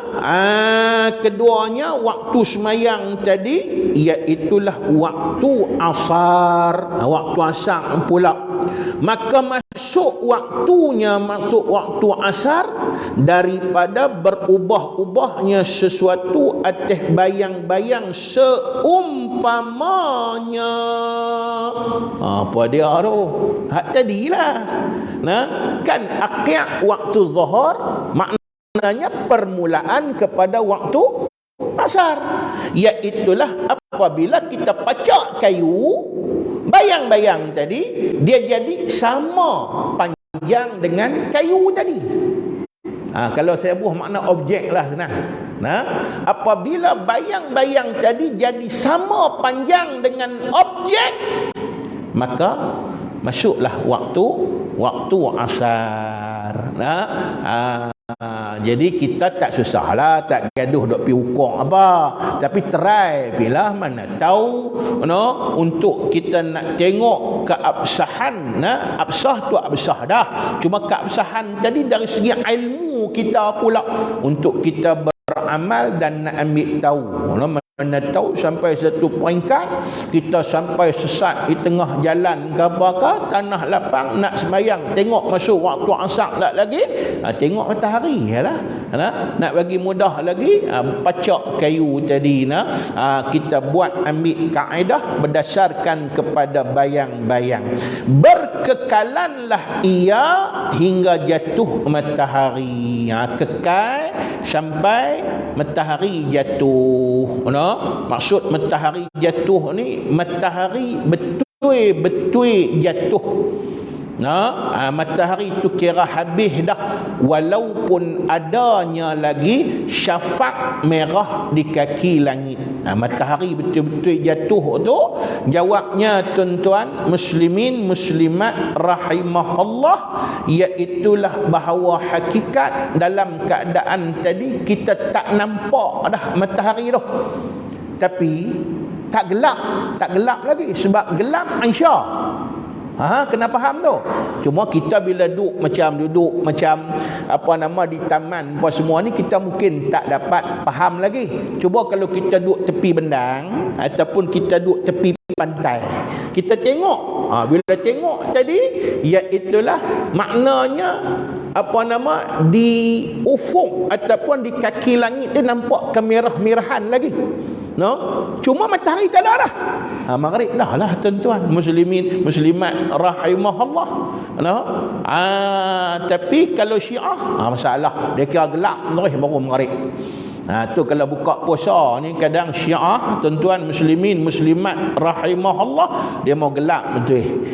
waktu semayang tadi, iaitulah waktu asar. Waktu asar pula, maka masuk waktu asar daripada berubah-ubahnya sesuatu atas bayang-bayang seumpamanya. Apa dia tu? Hak tadilah. Kan akhir waktu zuhur maknanya permulaan kepada waktu asar, iaitulah apabila kita pacak kayu, bayang-bayang tadi dia jadi sama panjang dengan kayu tadi. Kalau saya buah makna objek lah apabila bayang-bayang tadi jadi sama panjang dengan objek, maka masuklah waktu asar. Jadi kita tak susahlah, tak gaduh dok pi hukum apa, tapi try bila mana tahu untuk kita nak tengok keabsahan. Absah tu absah dah, cuma keabsahan tadi dari segi ilmu kita pula untuk kita beramal dan nak ambil tahu. Mana tahu sampai satu peringkat kita sampai sesat di tengah jalan ke apakah, tanah lapang nak sembahyang, tengok masuk waktu asar tak lagi, tengok matahari lah. Nak bagi mudah lagi, pacak kayu tadi kita buat ambil kaedah berdasarkan kepada bayang-bayang. Berkekalanlah ia hingga jatuh matahari. Kekal sampai matahari jatuh. Maksud matahari jatuh ni, matahari betul-betul jatuh. Matahari tu kira habis dah, walaupun adanya lagi syafaq merah di kaki langit. Matahari betul-betul jatuh tu, jawabnya tuan-tuan muslimin muslimat rahimahullah, iaitulah bahawa hakikat dalam keadaan tadi kita tak nampak dah matahari tu, tapi tak gelap lagi. Sebab gelap Aisyah, kena faham tu. Cuma kita bila duduk macam di taman apa semua ni, kita mungkin tak dapat faham lagi. Cuba kalau kita duduk tepi bendang ataupun kita duduk tepi pantai, kita tengok. Bila tengok tadi, iaitulah maknanya di ufuk ataupun di kaki langit dia nampak kemerah-merahan lagi. Cuma matahari tak ada dah. Maghrib dah lah tuan-tuan muslimin muslimat rahimahullah. Tapi kalau Syiah masalah, dia kira gelap terus baru maghrib. Tu kalau buka puasa ni kadang Syiah tuan-tuan muslimin muslimat rahimahullah, dia mau gelap betul.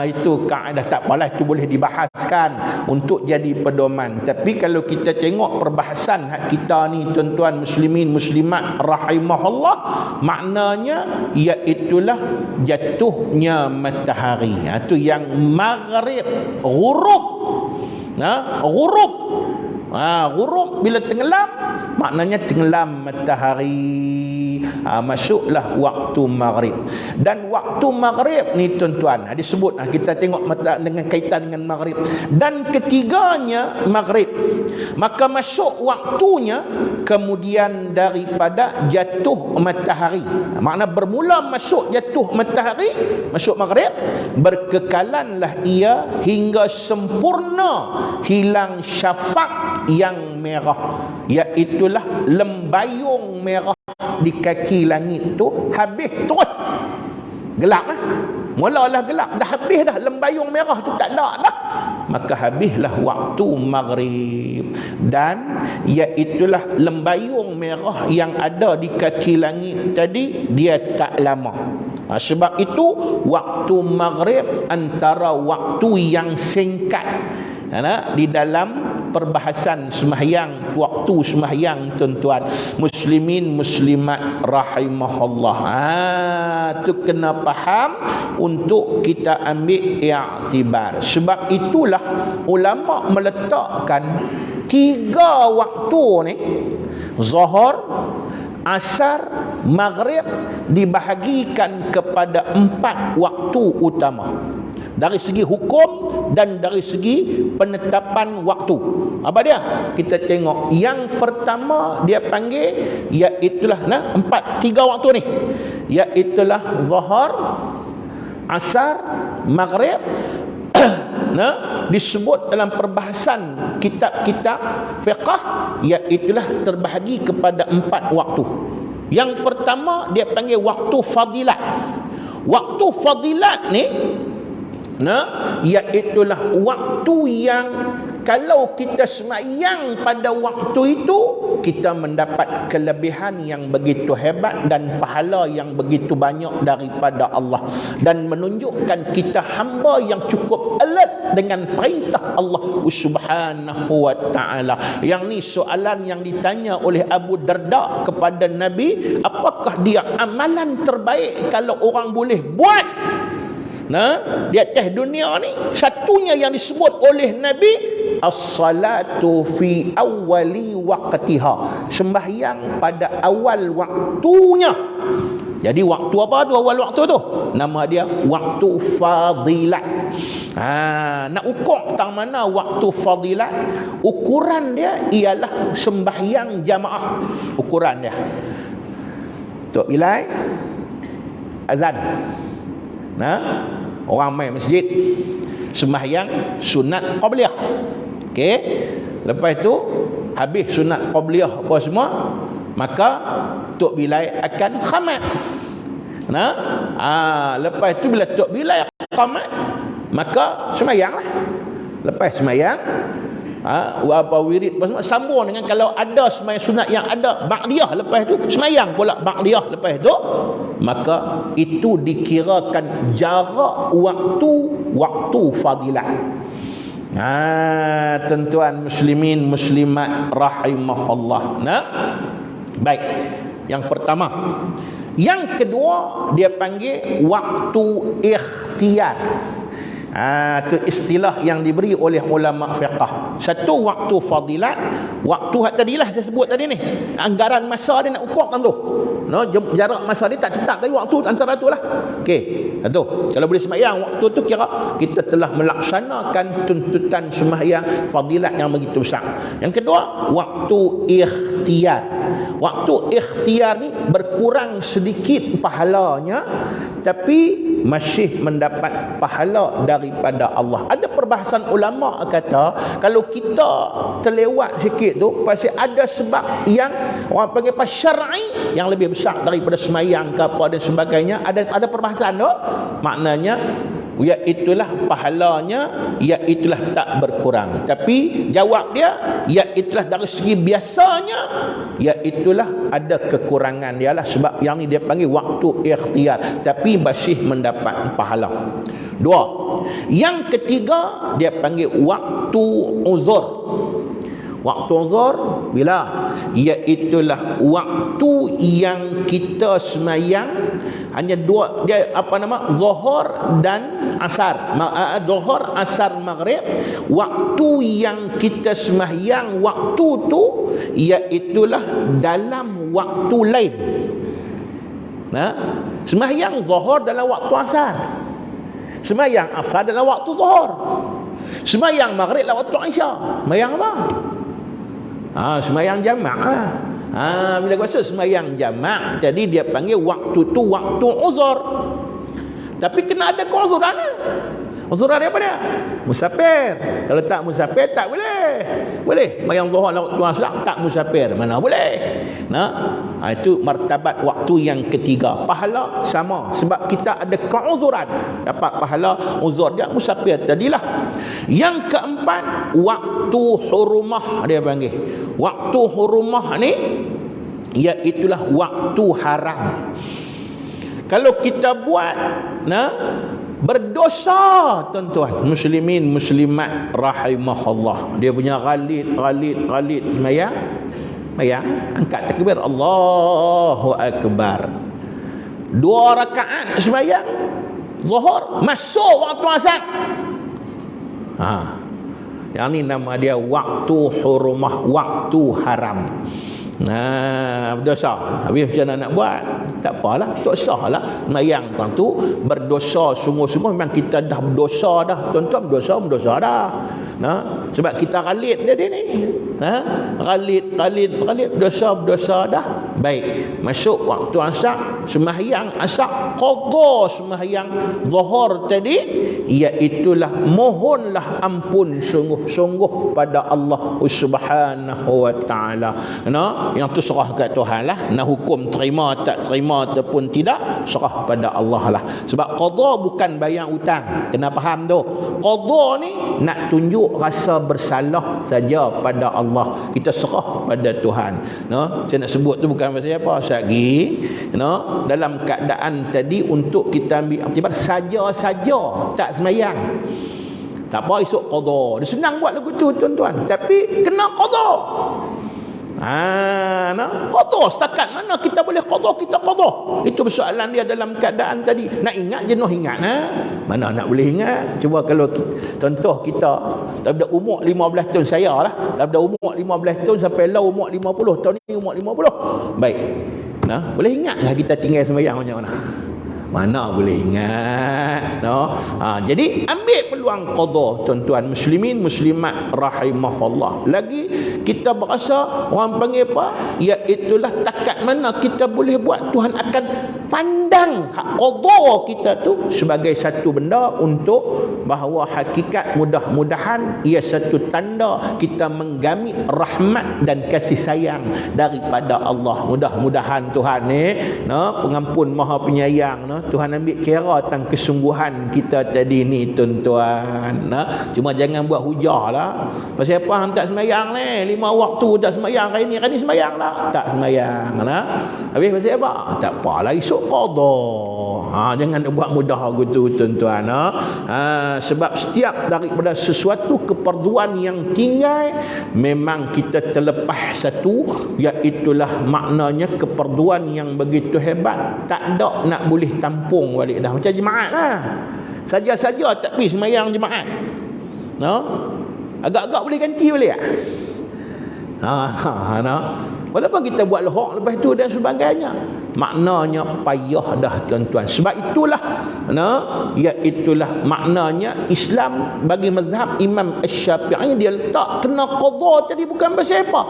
Itu kaedah, tak apalah, itu boleh dibahaskan untuk jadi pedoman. Tapi kalau kita tengok perbahasan hak kita ni tuan-tuan muslimin muslimat rahimahullah, maknanya iaitulah jatuhnya matahari. Itu yang maghrib, ghurub. Ghurub ghurub bila tenggelam, maknanya tenggelam matahari. Masuklah waktu maghrib. Dan waktu maghrib ni tuan-tuan disebut, kita tengok dengan kaitan dengan maghrib. Dan ketiganya maghrib, maka masuk waktunya kemudian daripada jatuh matahari. Makna bermula masuk jatuh matahari, masuk maghrib, berkekalanlah ia hingga sempurna hilang syafaq yang merah, iaitulah lembayung merah di kaki langit tu habis terus. Gelap mulalah gelap, dah habis dah lembayung merah tu, tak ada dah, maka habislah waktu maghrib. Dan iaitulah lembayung merah yang ada di kaki langit tadi, dia tak lama. Sebab itu waktu maghrib antara waktu yang singkat di dalam perbahasan sembahyang, waktu sembahyang tuan-tuan muslimin muslimat rahimahullah. Tu kena faham untuk kita ambil i'tibar. Sebab itulah ulama meletakkan 3 waktu ni, zuhur, asar, maghrib, dibahagikan kepada 4 waktu utama dari segi hukum dan dari segi penetapan waktu. Apa dia? Kita tengok yang pertama dia panggil, iaitulah 3 waktu ni, iaitulah zuhur, asar, maghrib. Disebut dalam perbahasan kitab-kitab fiqh, iaitulah terbahagi kepada 4 waktu. Yang pertama dia panggil waktu fadilat. Waktu fadilat ni Iaitulah waktu yang kalau kita semayang pada waktu itu, kita mendapat kelebihan yang begitu hebat dan pahala yang begitu banyak daripada Allah, dan menunjukkan kita hamba yang cukup alert dengan perintah Allah Subhanahu wa ta'ala. Yang ni soalan yang ditanya oleh Abu Darda kepada Nabi, apakah dia amalan terbaik kalau orang boleh buat di atas dunia ni? Satunya yang disebut oleh Nabi, as-salatu fi awwali waqtiha, sembahyang pada awal waktunya. Jadi waktu apa tu awal waktu tu? Nama dia waktu fadilat. Nak ukur tang mana waktu fadilat? Ukuran dia ialah sembahyang jamaah. Ukuran dia, Tok Bilal azan, orang main masjid sembahyang sunat qabliyah. Okey, lepas tu habis sunat qabliyah apa semua, maka Tok Bilal akan khamat. Lepas tu bila Tok Bilal khamat, maka sembahyanglah. Lepas sembahyang, apa wirid apa semua sambung dengan kalau ada sembahyang sunat yang ada ba'diyah, lepas tu sembahyang pula ba'diyah lepas tu, maka itu dikirakan jarak waktu fadilat. Tuan-tuan muslimin muslimat rahimahullah. Baik, yang pertama. Yang kedua dia panggil waktu ikhtiar. Itu istilah yang diberi oleh ulama fiqh. Satu waktu fadilat, waktu tadilah saya sebut tadi ni, anggaran masa dia nak ukur kan tu. Jarak masa dia tak tetap, tapi waktu antara tu lah. Okey, satu, kalau boleh sembahyang waktu tu, kira kita telah melaksanakan tuntutan sembahyang fadilat yang begitu besar. Yang kedua, waktu ikhtiar. Waktu ikhtiar ni berkurang sedikit pahalanya, tapi masih mendapat pahala daripada Allah. Ada perbahasan ulama kata, kalau kita terlewat sikit tu, pasti ada sebab yang orang panggil apa, syar'i, yang lebih besar daripada semayang ke apa dan sebagainya. Ada perbahasan tu, maknanya iaitulah pahalanya, iaitulah tak berkurang. Tapi jawab dia, iaitulah dari segi biasanya, iaitulah ada kekurangan dia lah. Sebab yang ni dia panggil waktu ikhtiar, tapi masih mendapat pahala. Dua. Yang ketiga dia panggil waktu uzur. Waktu uzur bila? Iaitulah waktu yang kita semayang hanya dua, dia apa nama, zuhur dan asar. Zuhur, asar, maghrib. Waktu yang kita semayang waktu tu iaitulah dalam waktu lain. Semayang zuhur dalam waktu asar, semayang asar dalam waktu zuhur, semayang maghrib dalam waktu isya. Semayang apa? Semayang jamak. Bila kuasa semayang jamak, jadi dia panggil waktu tu waktu uzur. Tapi kena ada keuzuran. Uzuran apa dia? Musafir. Kalau tak musafir tak boleh. Boleh semayang zuhur dalam waktu asar, tak musafir, mana boleh. Itu martabat waktu yang ketiga. Pahala sama, sebab kita ada keuzuran, dapat pahala uzur dia musafir tadilah. Yang keempat, waktu hurumah dia panggil. Waktu hurumah ni iaitulah waktu haram. Kalau kita buat berdosa, tuan-tuan muslimin muslimat rahimahullah, dia punya ghalid semayang, angkat takbir Allahu akbar, 2 rakaat semayang zuhur, masuk waktu asar. Yang ni nama dia waktu hurumah, waktu haram. Berdosa. Habis macam mana nak buat? Tak apalah, tak sah lah semayang tu. Berdosa sungguh-sungguh, memang kita dah berdosa dah, tuan-tuan, berdosa dah. Sebab kita ghalit dia ni. Ghalit dosa dah. Baik, masuk waktu asar, sembahyang asar, qada sembahyang zuhur tadi, iaitulah mohonlah ampun sungguh-sungguh pada Allah Subhanahu wa taala. Yang tu serah kat Tuhan lah. Nak hukum terima tak terima ataupun tidak, serah pada Allah lah. Sebab qada bukan bayar hutang. Kena faham tu. Qada ni nak tunjuk rasa bersalah saja pada Allah. Kita serah pada Tuhan. Saya nak sebut tu bukan pasal apa. Sagi dalam keadaan tadi untuk kita ambil aktibat saja-saja tak semayang. Tak apa esok qada. Dia senang buat lagu tu tuan-tuan. Tapi kena qada. Qada setakat mana kita boleh qada, kita qada. Itu persoalan dia dalam keadaan tadi. Nak ingat jenuh ingat. Mana nak boleh ingat. Cuba kalau contoh kita daripada umur 15 tahun, saya lah daripada umur 15 tahun sampai lah umur 50. Tahun ni umur 50. Baik, boleh ingat lah kita tinggal sembahyang macam mana? Mana boleh ingat. Jadi ambil peluang qada tuan-tuan muslimin muslimat rahimahullah. Lagi kita berasa orang panggil apa, iaitulah takat mana kita boleh buat, Tuhan akan pandang hak qada kita tu sebagai satu benda untuk bahawa hakikat mudah-mudahan ia satu tanda kita menggamit rahmat dan kasih sayang daripada Allah. Mudah-mudahan Tuhan ni pengampun maha penyayang. Tuhan ambil kira tentang kesungguhan kita tadi ni tuan-tuan. Cuma jangan buat hujah lah. Pasal apa hang tak semayang ni? 5 waktu tak semayang, hari ni semayang lah. Tak semayang. Habis pasal apa? Tak apalah, esok qada. Jangan buat mudah gitu tuan-tuan. Sebab setiap daripada sesuatu keperluan yang tinggal, memang kita terlepas satu, iaitulah maknanya keperluan yang begitu hebat. Tak ada nak boleh tampung balik dah. Macam jemaat lah. Saja-saja tak pergi semayang jemaat. Agak-agak boleh ganti balik tak? Walaupun kita buat lohok lepas tu dan sebagainya, maknanya payah dah tuan-tuan. Sebab itulah iaitulah maknanya Islam bagi mazhab Imam Asy-Syafi'i, dia letak kena qada tadi bukan pasal apa,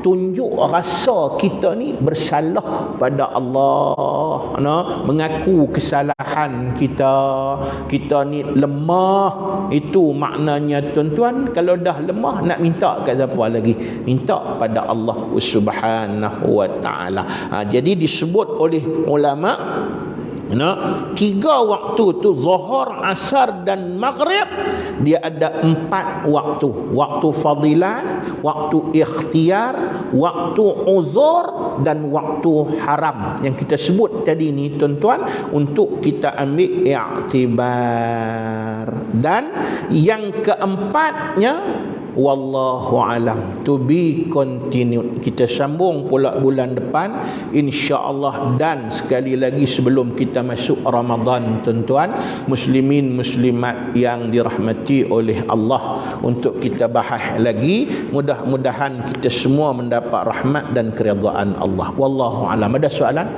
tunjuk rasa kita ni bersalah pada Allah, mengaku kesalahan kita ni lemah. Itu maknanya tuan-tuan. Kalau dah lemah nak minta kat siapa lagi? Minta pada Allah Subhanahu wa taala. Jadi disebut oleh ulama, 3 waktu tu zuhur, asar dan maghrib, dia ada 4 waktu. Waktu fadilat, waktu ikhtiar, waktu uzur dan waktu haram yang kita sebut tadi ni tuan-tuan, untuk kita ambil i'tibar. Dan yang keempatnya, wallahu alam, to be continued. Kita sambung pula bulan depan insya-Allah. Dan sekali lagi sebelum kita masuk Ramadan tuan-tuan muslimin muslimat yang dirahmati oleh Allah, untuk kita bahas lagi, mudah-mudahan kita semua mendapat rahmat dan keridaan Allah. Wallahu alam. Ada soalan?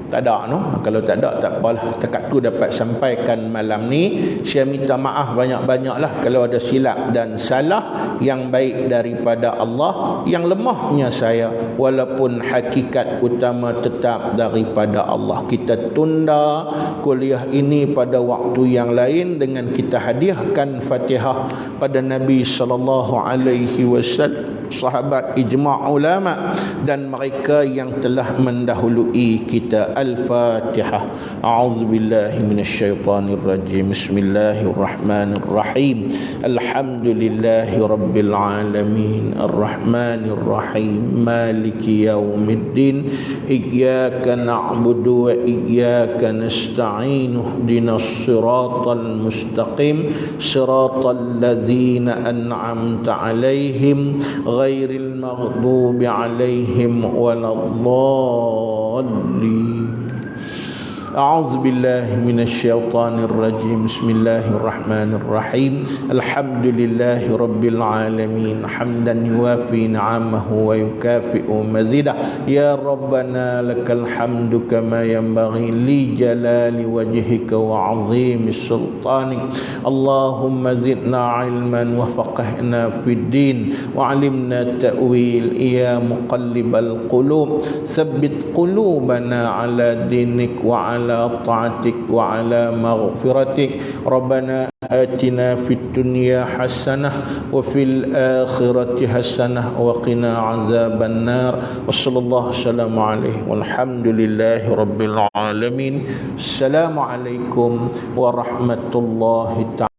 Tak ada Kalau tak ada tak apalah. Takat tu dapat sampaikan malam ni. Saya minta maaf banyak-banyaklah kalau ada silap dan salah. Yang baik daripada Allah, yang lemahnya saya, walaupun hakikat utama tetap daripada Allah. Kita tunda kuliah ini pada waktu yang lain dengan kita hadiahkan Fatihah pada Nabi sallallahu alaihi wasallam, sahabat, ijma' ulama dan mereka yang telah mendahului kita. Al-Fatihah. A'udzubillahi minasyaitonir rajim. Bismillahirrahmanirrahim. Alhamdulillahi rabbil alamin. Arrahmanir rahim. Maliki yaumiddin. Iyyaka na'budu wa iyyaka nasta'in. Ihdinas siratal mustaqim. Siratal ladzina an'amta 'alaihim ghairil maghdubi 'alaihim waladdallin. A'udzu billahi minasyaitonir rajim. Bismillahirrahmanirrahim. Alhamdulillahi rabbil alamin. Hamdan yuwafi ni'amahu wa yukafi'u mazidah. Ya Rabbana lakal hamdu kama yanbaghi li jalali wajhika wa 'azimi sultanik. Allahumma zidna ilman wa faqihna fid din wa 'allimna ta'wil. Ya muqallibal qulub tsabbit qulubana ala dinik wa ala ta'atik wa ala maghfiratik. Rabbana atina fid dunya hasanah wa fil akhirati hasanah wa qina azaban nar. Wassallallahu wassalamu alaihi walhamdulillahi rabbil alamin. Assalamualaikum warahmatullahi ta'ala